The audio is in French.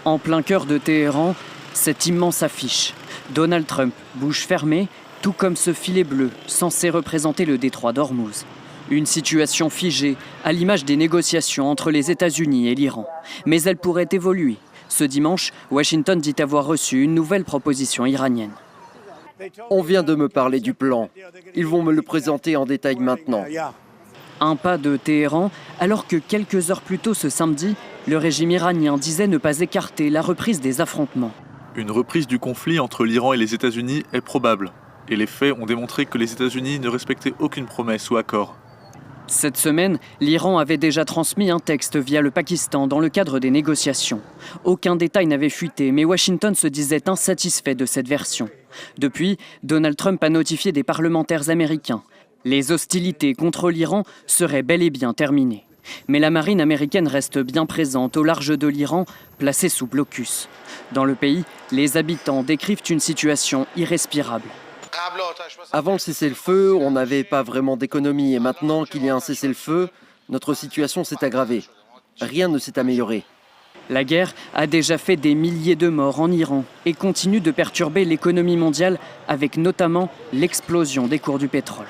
En plein cœur de Téhéran, cette immense affiche. Donald Trump, bouche fermée, tout comme ce filet bleu censé représenter le détroit d'Ormuz. Une situation figée, à l'image des négociations entre les États-Unis et l'Iran. Mais elle pourrait évoluer. Ce dimanche, Washington dit avoir reçu une nouvelle proposition iranienne. On vient de me parler du plan. Ils vont me le présenter en détail maintenant. Un pas de Téhéran, alors que quelques heures plus tôt ce samedi, le régime iranien disait ne pas écarter la reprise des affrontements. Une reprise du conflit entre l'Iran et les États-Unis est probable. Et les faits ont démontré que les États-Unis ne respectaient aucune promesse ou accord. Cette semaine, l'Iran avait déjà transmis un texte via le Pakistan dans le cadre des négociations. Aucun détail n'avait fuité, mais Washington se disait insatisfait de cette version. Depuis, Donald Trump a notifié des parlementaires américains. Les hostilités contre l'Iran seraient bel et bien terminées. Mais la marine américaine reste bien présente au large de l'Iran, placée sous blocus. Dans le pays, les habitants décrivent une situation irrespirable. Avant le cessez-le-feu, on n'avait pas vraiment d'économie et maintenant qu'il y a un cessez-le-feu, notre situation s'est aggravée. Rien ne s'est amélioré. La guerre a déjà fait des milliers de morts en Iran et continue de perturber l'économie mondiale avec notamment l'explosion des cours du pétrole.